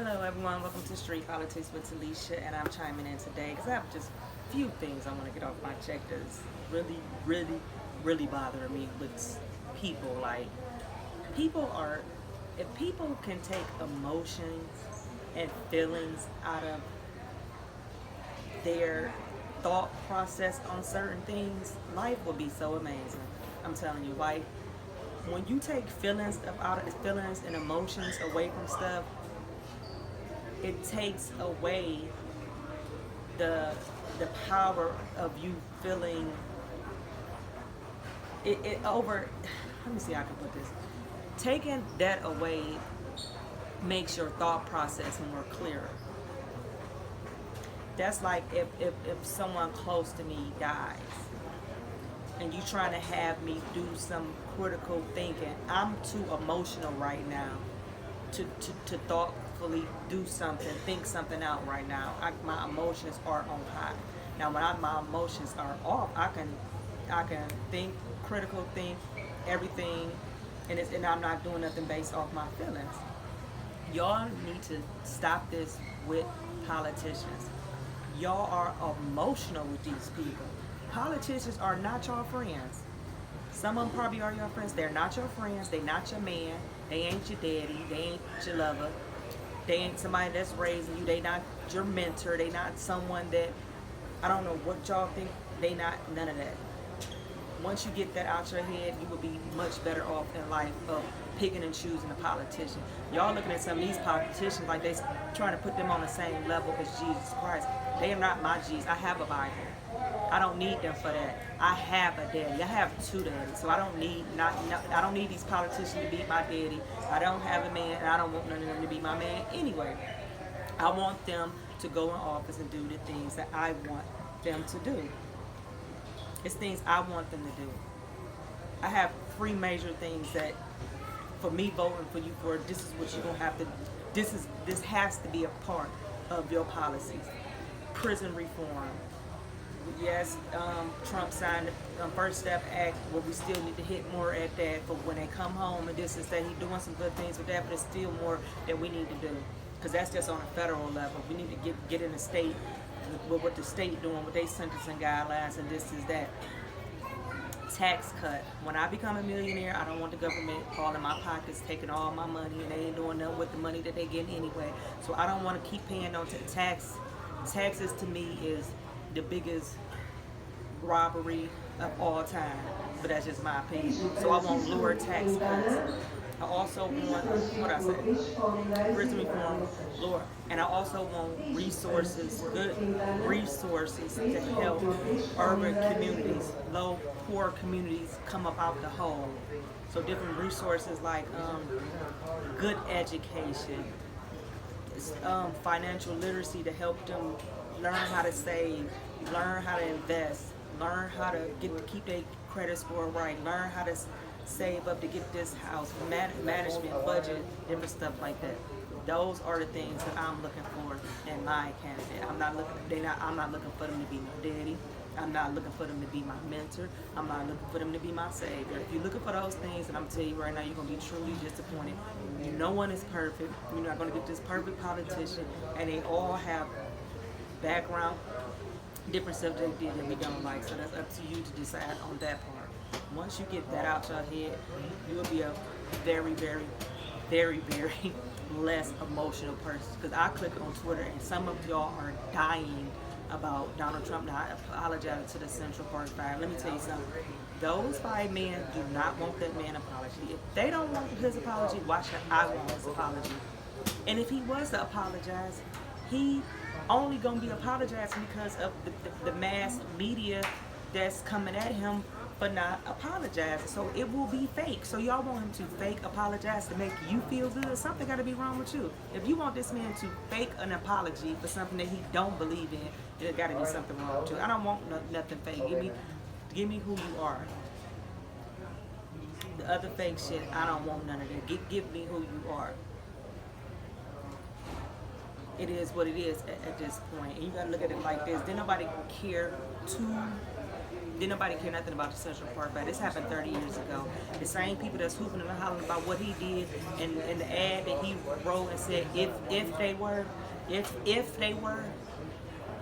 Hello everyone, welcome to Street Politics with Talessia, and I'm chiming in today because I have just a few things I want to get off my check that's really bothering me with people. Like, if people can take emotions and feelings out of their thought process on certain things, life will be so amazing. I'm telling you, like, when you take feelings and emotions away from stuff, it takes away the power of you feeling it over. Let me see how I can put this. Taking that away makes your thought process more clearer. That's like if someone close to me dies and you trying to have me do some critical thinking. I'm too emotional right now to thoughtfully do something, think something out right now. My emotions are on high. Now, when my emotions are off, I can think, critical think, everything, and I'm not doing nothing based off my feelings. Y'all need to stop this with politicians. Y'all are emotional with these people. Politicians are not your friends. Some of them probably are your friends. They're not your friends. They're not your man. They ain't your daddy. They ain't your lover. They ain't somebody that's raising you. They not your mentor. They not someone that, I don't know what y'all think. They not none of that. Once you get that out your head, you will be much better off in life of picking and choosing a politician. Y'all looking at some of these politicians like they trying to put them on the same level as Jesus Christ. They are not my Jesus. I have a Bible. I don't need them for that. I have a daddy. I have two daddies, so I don't need I don't need these politicians to be my daddy. I don't have a man, and I don't want none of them to be my man anyway. I want them to go in office and do the things that I want them to do. It's things I want them to do. I have three major things that, for me voting for you for, this is what you're gonna have to. This has to be a part of your policies. Prison reform. Yes, Trump signed the First Step Act, but we still need to hit more at that for when they come home. And this is that he's doing some good things with that, but there's still more that we need to do, because that's just on a federal level. We need to get in the state with what the state doing with their sentencing guidelines, and this is that. Tax cut. When I become a millionaire, I don't want the government all in my pockets, taking all my money, and they ain't doing nothing with the money that they get anyway. So I don't want to keep paying no tax. Taxes to me is the biggest robbery of all time, but that's just my opinion. So I want lower tax cuts. I also want, what I say, prison reform, lower, and I also want resources, good resources to help urban communities, low, poor communities come up out the hole. So different resources like good education, financial literacy to help them learn how to save, learn how to invest, learn how to keep their credit score right, learn how to save up to get this house, management, budget, different stuff like that. Those are the things that I'm looking for in my candidate. I'm not looking for them to be my daddy. I'm not looking for them to be my mentor. I'm not looking for them to be my savior. If you're looking for those things, and I'm telling you right now, you're going to be truly disappointed. No one is perfect. You're not going to get this perfect politician, and they all have background, different subject that we don't like. So that's up to you to decide on that part. Once you get that out your head, you will be a very less emotional person. Because I click on Twitter and some of y'all are dying about Donald Trump not apologizing to the Central Park 5. Let me tell you something. Those 5 men do not want that man apology. If they don't want his apology, why should I want his apology? And if he was to apologize, he only gonna be apologizing because of the mass media that's coming at him for not apologizing. So it will be fake. So y'all want him to fake apologize to make you feel good? Something got to be wrong with you. If you want this man to fake an apology for something that he don't believe in, there got to be something wrong with you. I don't want nothing fake. Give me who you are. The other fake shit, I don't want none of that. Give me who you are. It is what it is at this point, and you gotta look at it like this. Then nobody care too Didn't nobody care nothing about the Central Park fight. This happened 30 years ago. The same people that's hooping and hollering about what he did and the ad that he wrote and said if they were,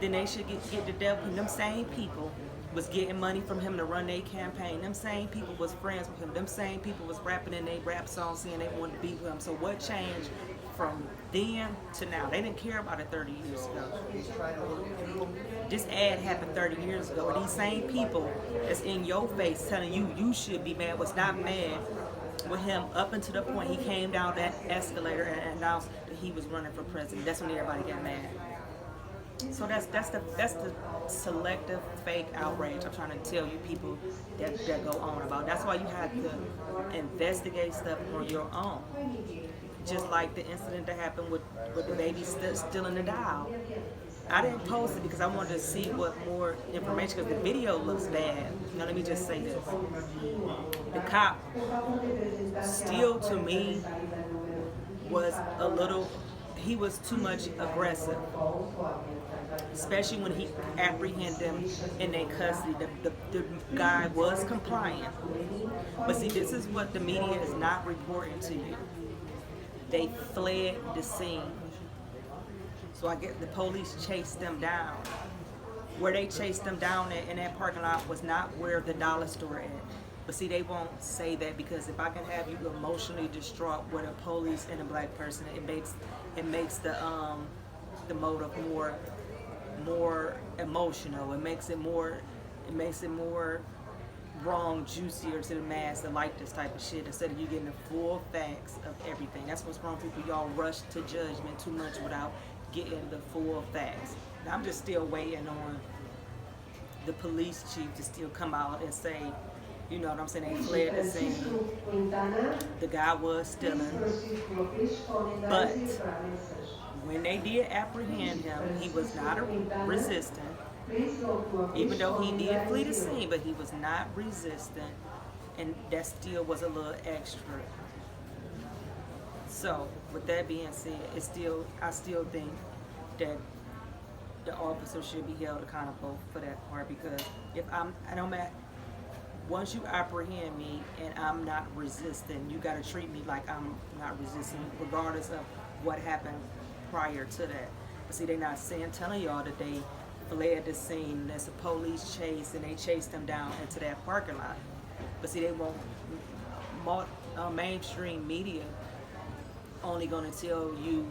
then they should get the devil. And them same people was getting money from him to run their campaign. Them same people was friends with him. Them same people was rapping in their rap songs saying they wanted to be with him. So what changed from then to now? They didn't care about it 30 years ago. This ad happened 30 years ago. And these same people that's in your face telling you you should be mad was not mad with him up until the point he came down that escalator and announced that he was running for president. That's when everybody got mad. So that's the selective fake outrage I'm trying to tell you people that go on about. That's why you have to investigate stuff on your own. Just like the incident that happened with the baby stealing the doll. I didn't post it because I wanted to see what more information, because the video looks bad. Now let me just say this. The cop still to me was a little, he was too much aggressive. Especially when he apprehended them in their custody. The guy was compliant. But see, this is what the media is not reporting to you. They fled the scene. So I guess the police chased them down. Where they chased them down in that parking lot was not where the dollar store at. But see, they won't say that, because if I can have you emotionally distraught with a police and a black person, it makes the motive more emotional. It makes it more wrong, juicier to the mass to like this type of shit, instead of you getting the full facts of everything. That's what's wrong, people. Y'all rush to judgment too much without getting the full facts. Now, I'm just still waiting on the police chief to still come out and say, you know what I'm saying, they fled the scene. The guy was stealing. But when they did apprehend him, he was not resistant. Even though he did flee the scene, but he was not resistant. And that still was a little extra. So, with that being said, I still think that the officer should be held accountable for that part, because I don't matter. Once you apprehend me and I'm not resisting, you got to treat me like I'm not resisting, regardless of what happened prior to that. But see, they're not telling y'all that they fled the scene. There's a police chase and they chased them down into that parking lot. But see, they won't. Mainstream media only gonna tell you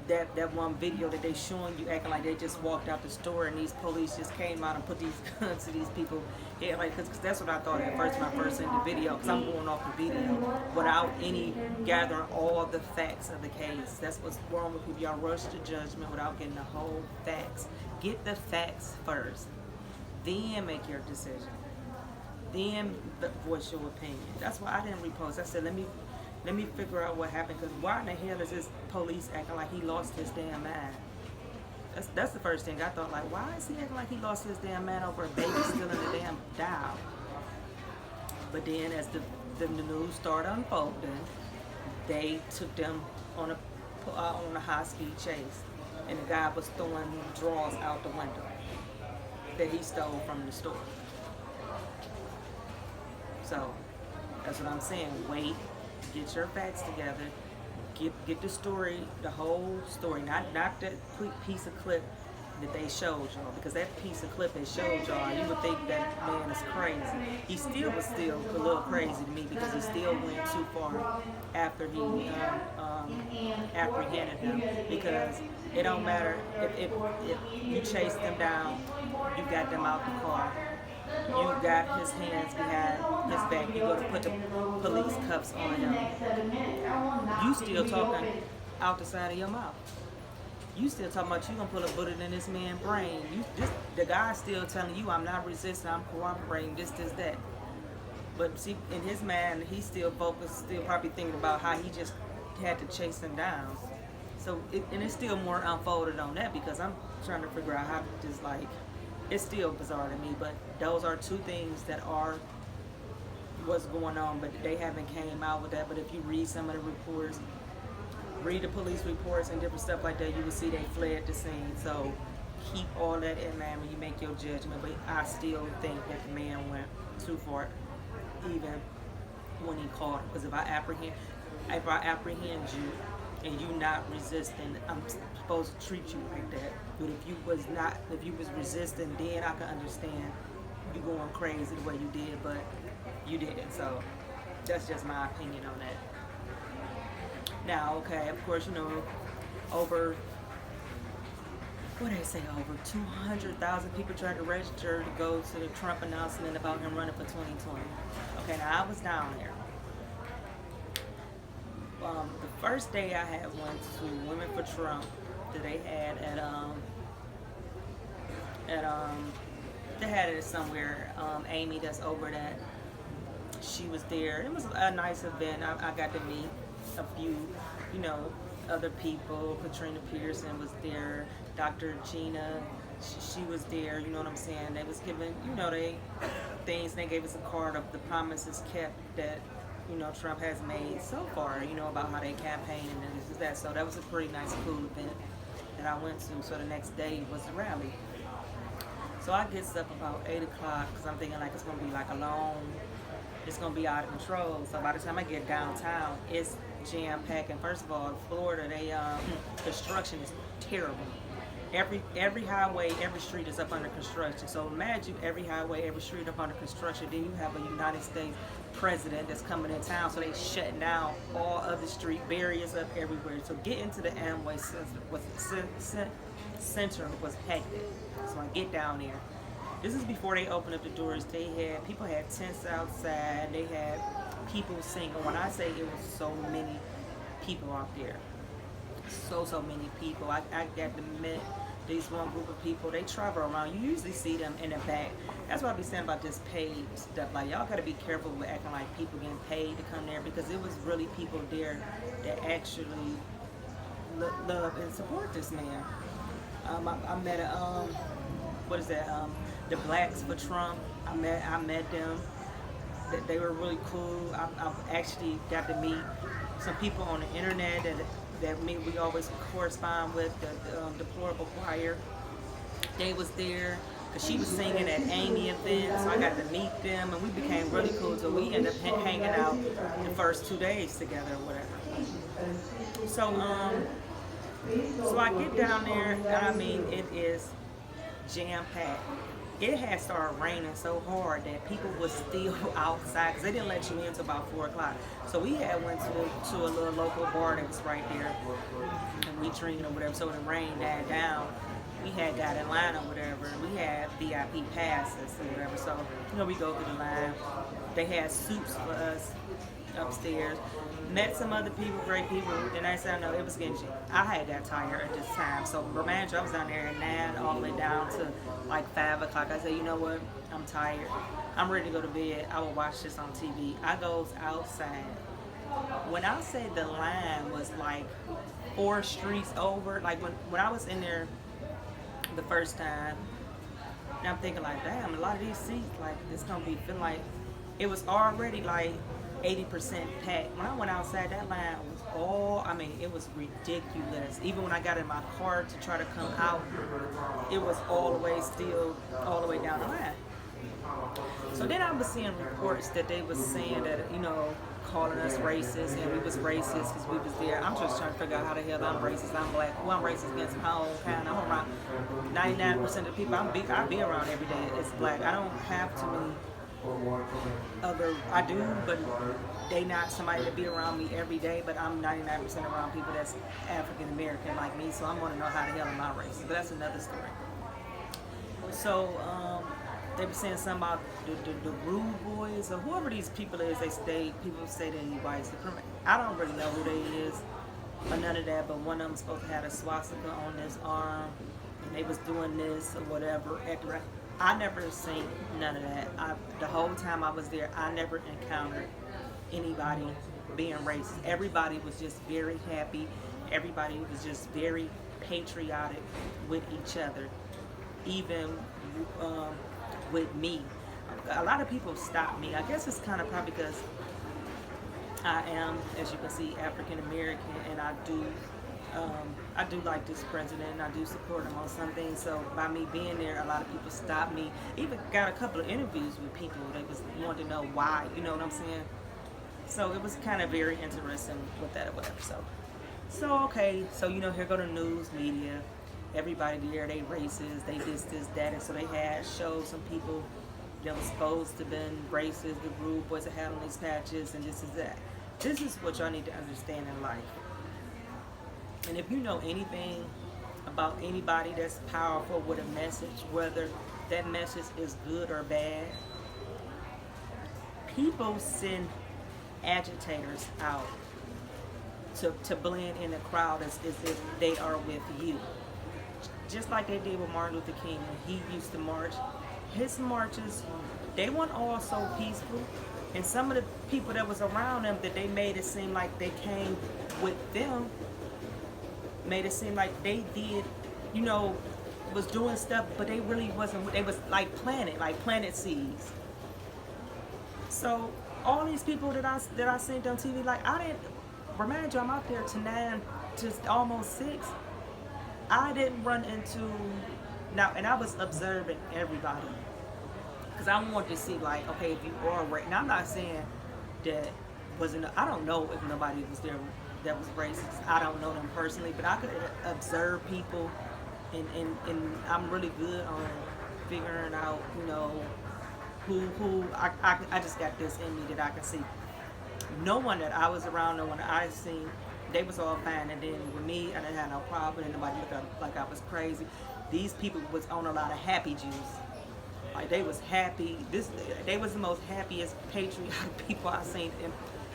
that one video that they showing you acting like they just walked out the store and these police just came out and put these guns to these people. Yeah, like, cause that's what I thought at first when I first seen the video, because I'm going off the video without gathering all the facts of the case. That's what's wrong with people. Y'all rush to judgment without getting the whole facts. Get the facts first, then make your decision. Then voice your opinion. That's why I didn't repost. I said, let me figure out what happened, because why in the hell is this police acting like he lost his damn mind? That's the first thing I thought, like, why is he acting like he lost his damn mind over a baby stealing a damn doll? But then as the news started unfolding, they took them on a high-speed chase, and the guy was throwing drawers out the window that he stole from the store. So that's what I'm saying. Wait. Get your facts together. Get the story, the whole story, not that piece of clip that they showed y'all, because that piece of clip they showed y'all, you would think that man is crazy. He still was a little crazy to me, because he still went too far after he apprehended him, because it don't matter if you chase them down, you got them out the car. You got his hands behind his back. You go to put the police cuffs on him. You still talking out the side of your mouth. You still talking about you gonna put a bullet in this man's brain. The guy's still telling you, I'm not resisting, I'm cooperating, this, that. But see, in his mind, he's still focused, still probably thinking about how he just had to chase him down. So, it's still more unfolded on that, because I'm trying to figure out how to just like, it's still bizarre to me, but those are two things that are what's going on, but they haven't came out with that. But if you read some of the reports, read the police reports and different stuff like that, you will see they fled the scene. So keep all that in mind when you make your judgment, but I still think that the man went too far, even when he called him. Because if I apprehend you and you not resisting, I'm supposed to treat you like that. But if you was resisting, then I can understand you going crazy the way you did, but you didn't. So that's just my opinion on that. Now, okay, of course, over, what did they say, over 200,000 people tried to register to go to the Trump announcement about him running for 2020. Okay, now I was down there. The first day I had went to Women for Trump that they had they had it somewhere. Amy, that's over that, she was there. It was a nice event. I got to meet a few, other people. Katrina Pearson was there. Dr. Gina, she was there. You know what I'm saying? They was giving, they gave us a card of the promises kept that, Trump has made so far, about how they campaign and this is that. So that was a pretty nice, cool event that I went to. So the next day was the rally. So I gets up about 8 o'clock because I'm thinking like it's going to be like it's going to be out of control. So by the time I get downtown, it's jam-packed. And first of all, Florida, construction is terrible. Every highway, every street is up under construction. So imagine every highway, every street up under construction. Then you have a United States president that's coming in town, so they shutting down all other street, barriers up everywhere. So getting to the Amway center was hectic. So I get down there. This is before they opened up the doors. People had tents outside. They had people singing. When I say it was so many people out there, so many people. I got to meet these one group of people. They travel around. You usually see them in the back. That's what I be saying about this paid stuff. Like, y'all gotta be careful with acting like people getting paid to come there, because it was really people there that actually love and support this man. I met the Blacks for Trump. I met them. They were really cool. I actually got to meet some people on the internet that we always correspond with, the Deplorable Choir. They was there because she was singing at Amy event, so I got to meet them, and we became really cool. So we ended up hanging out the first 2 days together or whatever. So I get down there, and I mean, it is jam-packed. It had started raining so hard that people was still outside because they didn't let you in until about 4 o'clock. So we had went to a little local bar that was right there, and we drinking or whatever. So when the rain died down, we had got in line or whatever. We had VIP passes or whatever. So we go through the line. They had soups for us upstairs. Met some other people, great people. Then I said, no, it was getting. I had got tired at this time. So remind you, I was down there at 9 all the way down to like 5 o'clock. I said, you know what? I'm tired. I'm ready to go to bed. I will watch this on TV. I goes outside. When I say the line was like 4 streets over, like when I was in there the first time, and I'm thinking like, damn, a lot of these seats, like it's gonna be feeling like it was already like 80% packed. When I went outside, that line was it was ridiculous. Even when I got in my car to try to come out, it was all the way down the line. So then I was seeing reports that they was saying that, calling us racist, and we was racist because we was there. I'm just trying to figure out how the hell I'm racist. I'm black. Well, I'm racist against my own kind. I'm around 99% of the people I be around every day is black. I don't have too many I do, but they not somebody to be around me every day, but I'm 99% around people that's African American like me, so I'm gonna know how the hell am I racist, but that's another story. So they were saying something about the rude boys or whoever these people is. People say that he white supremacy. I don't really know who they is or none of that, but one of them supposed to have a swastika on his arm, and they was doing this or whatever. I never seen none of that. The whole time I was there, I never encountered anybody being racist. Everybody was just very happy. Everybody was just very patriotic with each other, even with me. A lot of people stopped me. I guess it's kind of probably because I am, as you can see, African American, and I do I do like this president. I do support him on some things. So by me being there, a lot of people stopped me. Even got a couple of interviews with people that was wanted to know why. You know what I'm saying? So it was kind of very interesting with that or whatever. So okay. So here go the news media. Everybody there, they racist. They this, that, and so they had showed some people that was supposed to been racist. The rude boys that had on these patches, and this is that. This is what y'all need to understand in life. And if you know anything about anybody that's powerful with a message, whether that message is good or bad, people send agitators out to blend in the crowd as if they are with you. Just like they did with Martin Luther King when he used to march. His marches, they weren't all so peaceful. And some of the people that was around them that they made it seem like they came with them, made it seem like they did, was doing stuff, but they really wasn't. They was like planted seeds. So all these people that I seen on TV, like I didn't remind you, I'm out there to 9 to almost 6. I didn't run into now, and I was observing everybody because I wanted to see like, okay, if you are right. Now I'm not saying that wasn't. I don't know if nobody was there that was racist. I don't know them personally, but I could observe people, and I'm really good on figuring out, who I just got this in me that I can see. No one that I was around, no one that I seen, they was all fine, and then with me, I didn't have no problem, and nobody looked up like I was crazy. These people was on a lot of happy juice. Like they was happy. They was the most happiest patriotic people I seen. And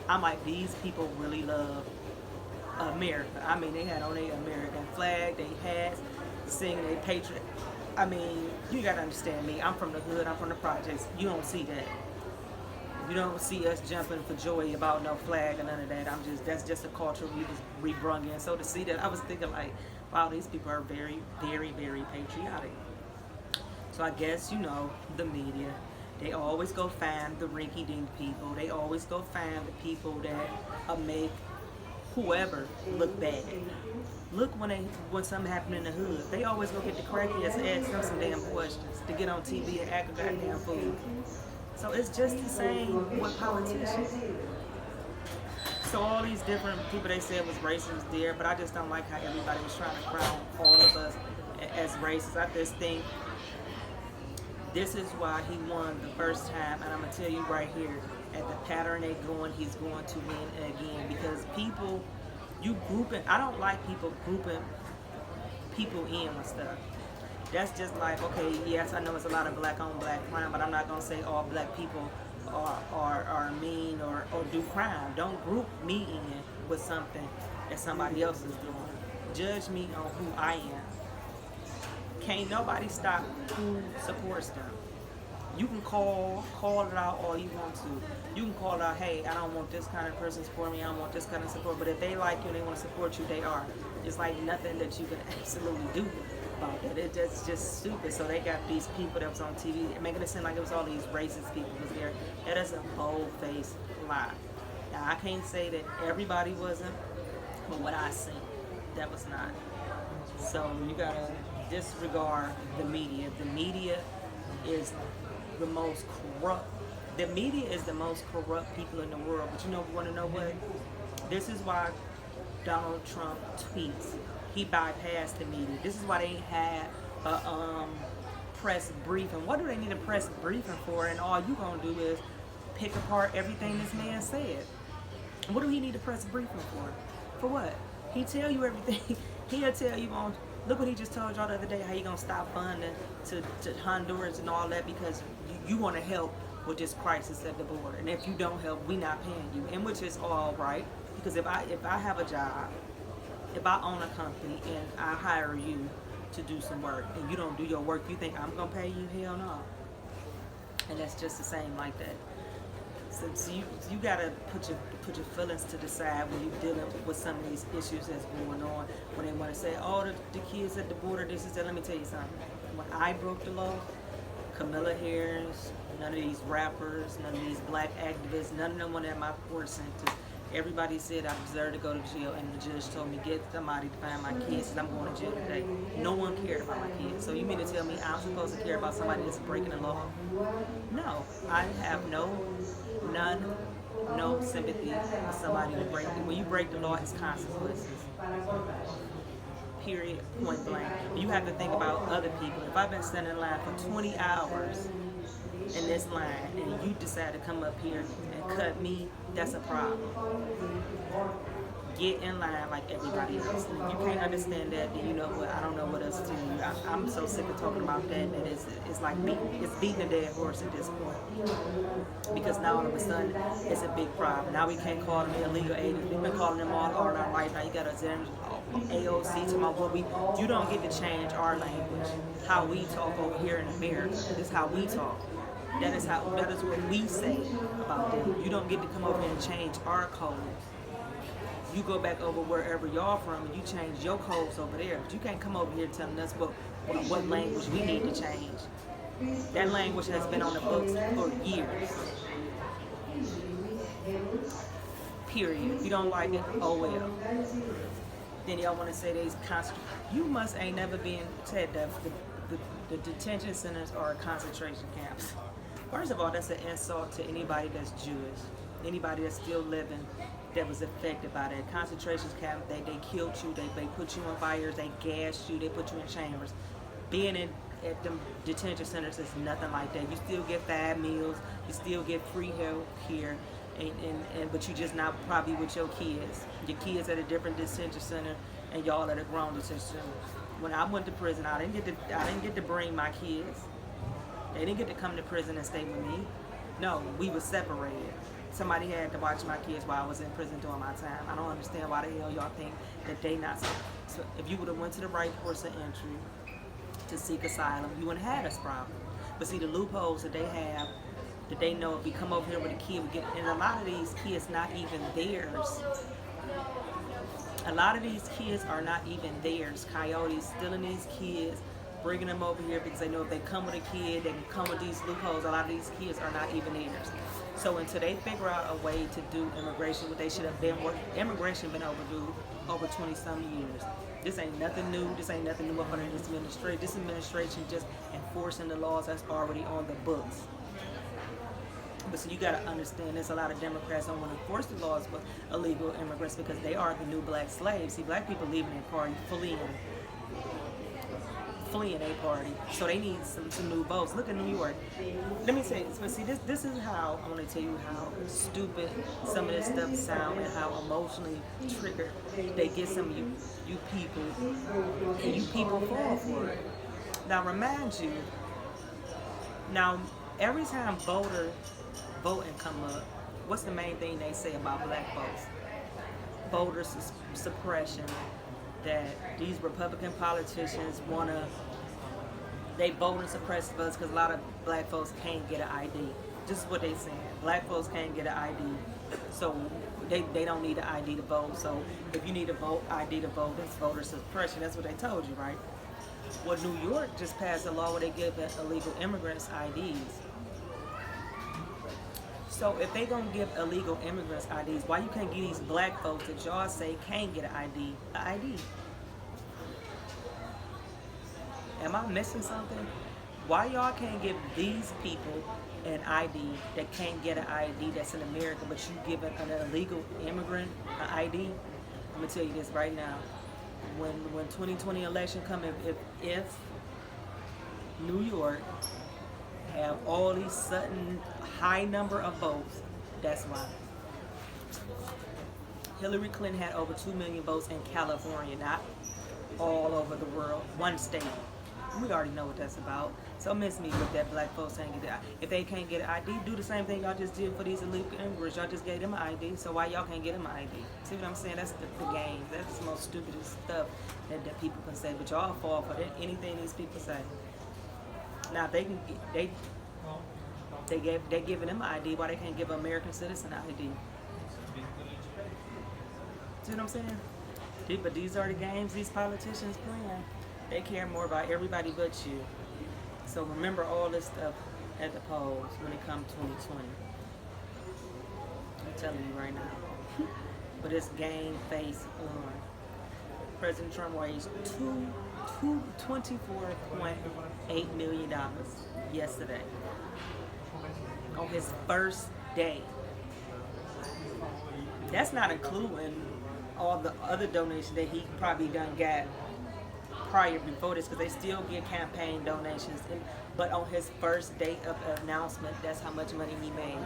I'm like, these people really love America. I mean, they had on their American flag, they hats, singing their patriot. I mean, you gotta understand me. I'm from the hood. I'm from the projects. You don't see that. You don't see us jumping for joy about no flag or none of that. That's just a culture we brung in. So to see that, I was thinking like, wow, these people are very, very, very patriotic. So I guess, the media, they always go find the rinky-dink people. They always go find the people that make whoever look bad. Look when something happened in the hood, they always go get the crackheads and ask them some damn questions to get on TV and act a goddamn fool. So it's just the same with politicians. So all these different people they said was racist there, but I just don't like how everybody was trying to crown all of us as racist. I just think this is why he won the first time, and I'm going to tell you right here, at the pattern they're going, he's going to win again. Because people, I don't like people grouping people in with stuff. That's just like, okay, yes, I know it's a lot of black on black crime, but I'm not going to say all black people are mean or do crime. Don't group me in with something that somebody else is doing. Judge me on who I am. Can't nobody stop who supports them. You can call it out all you want to. You can call it out, hey, I don't want this kind of person support me, I don't want this kind of support, but if they like you and they want to support you, they are. It's like nothing that you can absolutely do about that. It's just stupid. So they got these people that was on TV making it seem like it was all these racist people was there. That is a bold-faced lie. Now, I can't say that everybody wasn't, but what I seen, that was not. So you gotta disregard the media. The media is the most corrupt. The media is the most corrupt people in the world. But you want to know what? This is why Donald Trump tweets. He bypassed the media. This is why they had a press briefing. What do they need a press briefing for? And all you gonna do is pick apart everything this man said. What do he need a press briefing for? For what? He tell you everything. He'll tell you on. Look what he just told y'all the other day, how he gonna stop funding to Honduras and all that because you want to help with this crisis at the border. And if you don't help, we not paying you. And which is all right, because if I have a job, if I own a company and I hire you to do some work and you don't do your work, you think I'm gonna pay you? Hell no. And that's just the same like that. So you gotta put your feelings to the side when you're dealing with some of these issues that's going on. When they want to say, oh, the kids at the border, this is that. Let me tell you something. When I broke the law, Camilla Harris, none of these rappers, none of these black activists, none of them went at my court center. Everybody said I deserved to go to jail, and the judge told me, get somebody to find my kids, and I'm going to jail today. No one cared about my kids. So you mean to tell me I'm supposed to care about somebody that's breaking the law? No, I have no sympathy for somebody to break it. When you break the law, it's consequences. Period, point blank. You have to think about other people. If I've been standing in line for 20 hours in this line and you decide to come up here and cut me, that's a problem. Get in line like everybody else. And if you can't understand that, then you know what, I don't know what else to tell you. I'm so sick of talking about that it's like beating a dead horse at this point. Because now all of a sudden it's a big problem. Now we can't call them illegal aliens. We've been calling them all our life. Now you got AOC talking about what you don't get to change our language. How we talk over here in America. This is how we talk. That is what we say about them. You don't get to come over here and change our code. You go back over wherever y'all from and you change your codes over there. But you can't come over here telling us what language we need to change. That language has been on the books for years. Period. If you don't like it, oh well. Then y'all want to say these you must ain't never been said that the detention centers are concentration camps. First of all, that's an insult to anybody that's Jewish, anybody that's still living that was affected by that. Concentration camp, they killed you, they put you on fires, they gassed you, they put you in chambers. Being at them detention centers is nothing like that. You still get 5 meals, you still get free health care, but you just not probably with your kids. Your kids at a different detention center, and y'all at a grown detention center. When I went to prison, I didn't get to bring my kids. They didn't get to come to prison and stay with me. No, we were separated. Somebody had to watch my kids while I was in prison during my time. I don't understand why the hell y'all think that they not. So if you would have went to the right ports of entry to seek asylum, you wouldn't have had this problem. But see, the loopholes that they have, that they know if we come over here with a kid, we get, and a lot of these kids not even theirs. A lot of these kids are not even theirs. Coyotes stealing these kids, bringing them over here because they know if they come with a kid, they can come with these loopholes. A lot of these kids are not even theirs. So until they figure out a way to do immigration, what they should have been, immigration been overdue over 20-some years. This ain't nothing new. This ain't nothing new up under this administration. This administration just enforcing the laws that's already on the books. But so you got to understand, there's a lot of Democrats don't want to enforce the laws for illegal immigrants because they are the new black slaves. See, black people leaving their party, fleeing a party, so they need some new votes. Look at New York. Let me say this, but see, this is how I want to tell you how stupid some of this stuff sound and how emotionally triggered they get some of you people, and you people fall for it. Now, remind you, now every time voting come up, what's the main thing they say about black folks? Voter suppression. That these Republican politicians they vote and suppress us because a lot of black folks can't get an ID. This is what they saying. Black folks can't get an ID, so they don't need an ID to vote. So if you need a ID to vote, that's voter suppression. That's what they told you, right? Well, New York just passed a law where they give illegal immigrants IDs. So if they gonna give illegal immigrants IDs, why you can't give these black folks that y'all say can't get an ID? Am I missing something? Why y'all can't give these people an ID that can't get an ID that's in America, but you give an illegal immigrant an ID? I'm gonna tell you this right now. When 2020 election come, if New York have all these sudden high number of votes, that's why. Hillary Clinton had over 2 million votes in California, not all over the world, one state. We already know what that's about. So miss me with that black folks ain't get it. If they can't get an ID, do the same thing y'all just did for these illegal immigrants. Y'all just gave them an ID, so why y'all can't get them an ID? See what I'm saying? That's the game. That's the most stupidest stuff that people can say. But y'all fall for anything these people say. Now they giving them an ID, why they can't give an American citizen an ID? See what I'm saying? But these are the games these politicians playing. They care more about everybody but you. So remember all this stuff at the polls when it comes 2020. I'm telling you right now. but it's game face on. President Trump raised $24.8 million yesterday on his first day. That's not including all the other donations that he probably done got prior before this, because they still get campaign donations. But on his first day of announcement, that's how much money he made.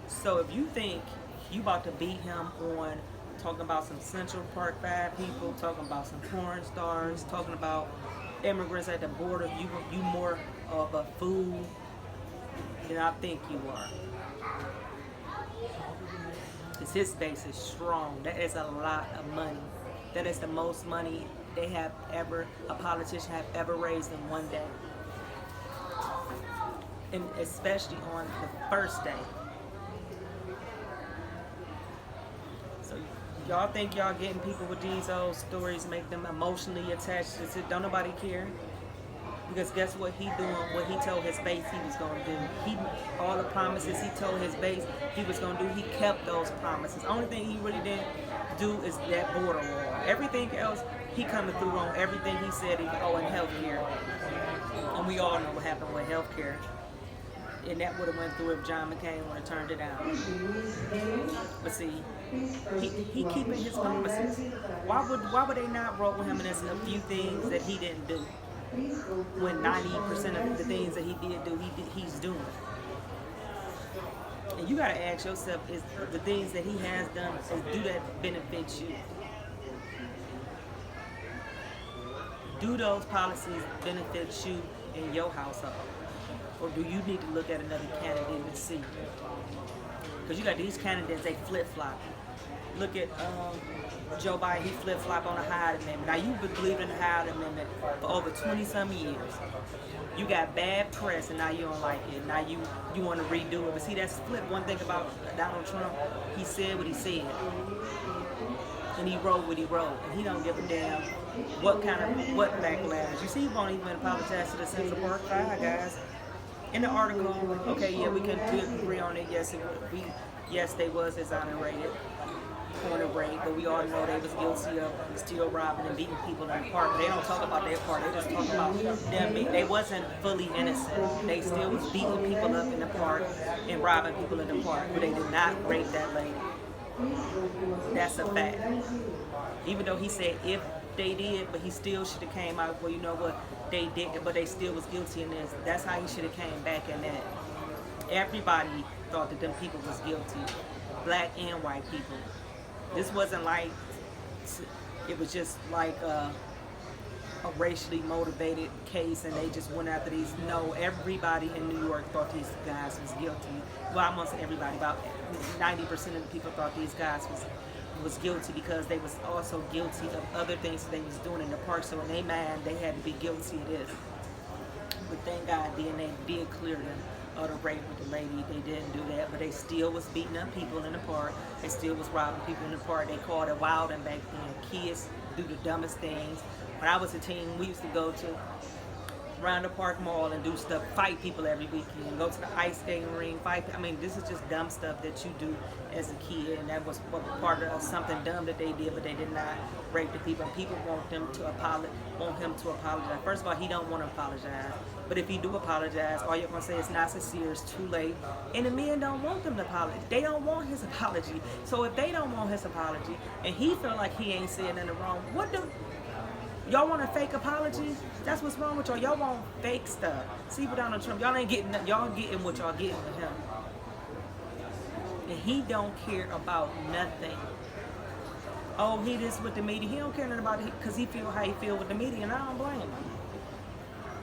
So if you think you about to beat him on talking about some Central Park 5 people, talking about some porn stars, talking about immigrants at the border, you more of a fool than I think you are. Because his base is strong. That is a lot of money. That is the most money a politician have ever raised in one day. And especially on the first day. So y'all think y'all getting people with these old stories, make them emotionally attached to it? Don't nobody care. Because guess what he doing? What he told his base he was gonna do. All the promises he told his base he was gonna do, he kept those promises. Only thing he really didn't do is that border wall. Everything else, he coming through on everything he said. And healthcare, and we all know what happened with healthcare. And that would have went through if John McCain would have turned it down. But see, he keeping his promises. Why would they not roll with him? And there's a few things that he didn't do. When 90% of the things that he did do, he's doing. And you gotta ask yourself: is the things that he has done, do that benefit you? Do those policies benefit you in your household? Or do you need to look at another candidate and see? Because you got these candidates, they flip-flop. Look at Joe Biden, he flip-flop on the Hyde Amendment. Now, you've been believing in the Hyde Amendment for over 20-some years. You got bad press, and now you don't like it. Now you want to redo it. But see, that's flip. One thing about Donald Trump, he said what he said. And he wrote what he wrote. And he don't give a damn what backlash. You see, he won't even apologize to the Central Park 5 guys. In the article, okay, yeah, we can agree on it. Yes, they was exonerated on a raid, but we all know they was guilty of still robbing and beating people in the park. They don't talk about their part. They just talk about them. They wasn't fully innocent. They still was beating people up in the park and robbing people in the park, but they did not rape that lady. That's a fact. Even though he said if they did, but he still should have came out, well, you know what, they didn't, but they still was guilty in this. That's how he should have came back in that. Everybody thought that them people was guilty, black and white people. This wasn't like, it was just like a racially motivated case and they just went after these. No, everybody in New York thought these guys was guilty. Well, I won't say everybody, about 90% of the people thought these guys was guilty because they was also guilty of other things that they was doing in the park. So in their mind, they had to be guilty of this. But thank God, then they did clear them of the rape with the lady. They didn't do that, but they still was beating up people in the park. They still was robbing people in the park. They called it wilding back then. Kids do the dumbest things. When I was a teen, we used to go to around the park mall and do stuff, fight people every weekend, go to the ice skating ring, fight. I mean, this is just dumb stuff that you do as a kid, and that was part of something dumb that they did, but they did not rape the people. And people want him to apologize. First of all, he don't want to apologize. But if he do apologize, all you're gonna say is not sincere, it's too late. And the men don't want them to apologize. They don't want his apology. So if they don't want his apology, and he feel like he ain't said nothing wrong, y'all want a fake apology? That's what's wrong with y'all. Y'all want fake stuff. See, with Donald Trump, y'all ain't getting nothing. Y'all getting what y'all getting with him. And he don't care about nothing. Oh, he this with the media. He don't care nothing about it because he feel how he feel with the media, and I don't blame him.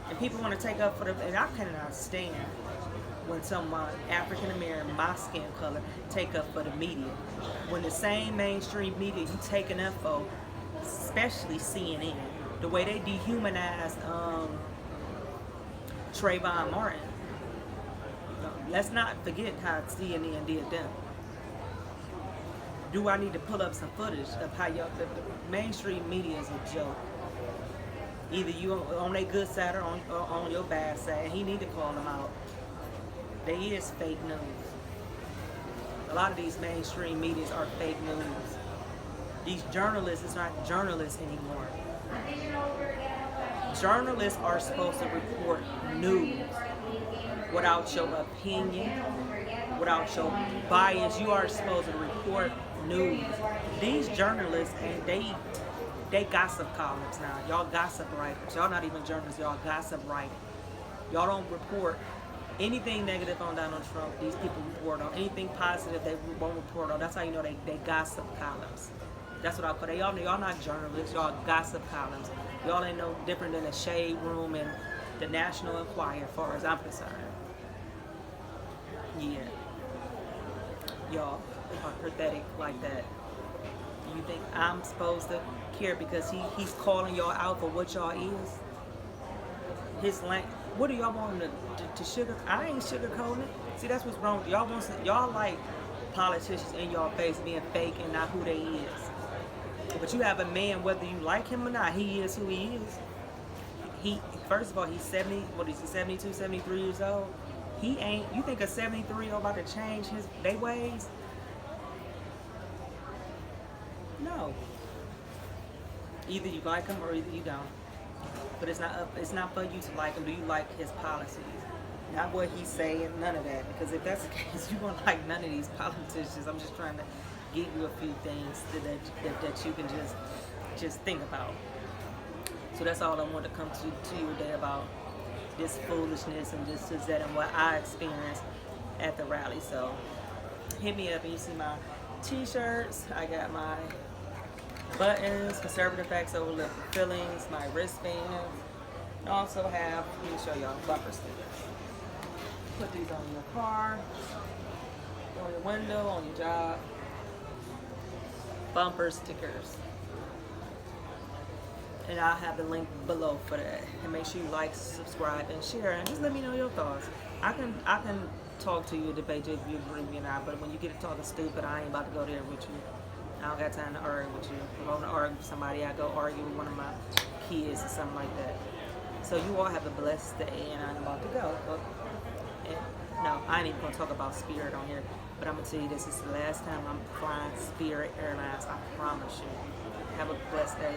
And people want to take up for the, and I cannot stand when someone, African American, my skin color, take up for the media. When the same mainstream media you taking up for, especially CNN, the way they dehumanized Trayvon Martin. Let's not forget how CNN did them. Do I need to pull up some footage of how y'all, the mainstream media is a joke. Either you on their good side or on your bad side. He need to call them out. They is fake news. A lot of these mainstream medias are fake news. These journalists is not journalists anymore. Journalists are supposed to report news without your opinion, without your bias. You are supposed to report news. These journalists, and they gossip columns now. Y'all gossip writers. Y'all not even journalists. Y'all gossip writers. Y'all don't report anything negative on Donald Trump. These people report on anything positive. They won't report on. That's how you know they gossip columns. That's what I put. Y'all not journalists. Y'all gossip columns. Y'all ain't no different than the Shade Room and the National Enquirer, as far as I'm concerned. Yeah. Y'all are pathetic like that. You think I'm supposed to care because he's calling y'all out for what y'all is? His what do y'all want him to sugar? I ain't sugarcoating it. See, that's what's wrong. Y'all like politicians in y'all face being fake and not who they is. But you have a man, whether you like him or not, he is who he is. First of all, he's 70, what is he, 72, 73 years old? He ain't, you think a 73-year-old about to change their ways? No. Either you like him or either you don't. But it's not for you to like him. Do you like his policies? Not what he's saying, none of that. Because if that's the case, you won't like none of these politicians. I'm just trying to give you a few things that you can just think about. So that's all I want to come to you today about this foolishness and this is that and what I experienced at the rally. So hit me up and you see my t-shirts. I got my buttons, conservative facts over liberal feelings, my wristbands. I also have, let me show y'all, bumper stickers. Put these on your car, on your window, on your job. Bumper stickers. And I'll have the link below for that. And make sure you like, subscribe, and share. And just let me know your thoughts. I can talk to you, debate you if you agree with me or not. But when you get to talking stupid, I ain't about to go there with you. I don't got time to argue with you. If I want to argue with somebody, I go argue with one of my kids or something like that. So you all have a blessed day, and I'm about to go. No, I ain't even going to talk about Spirit on here. But I'm going to tell you this is the last time I'm flying Spirit Airlines. I promise you. Have a blessed day.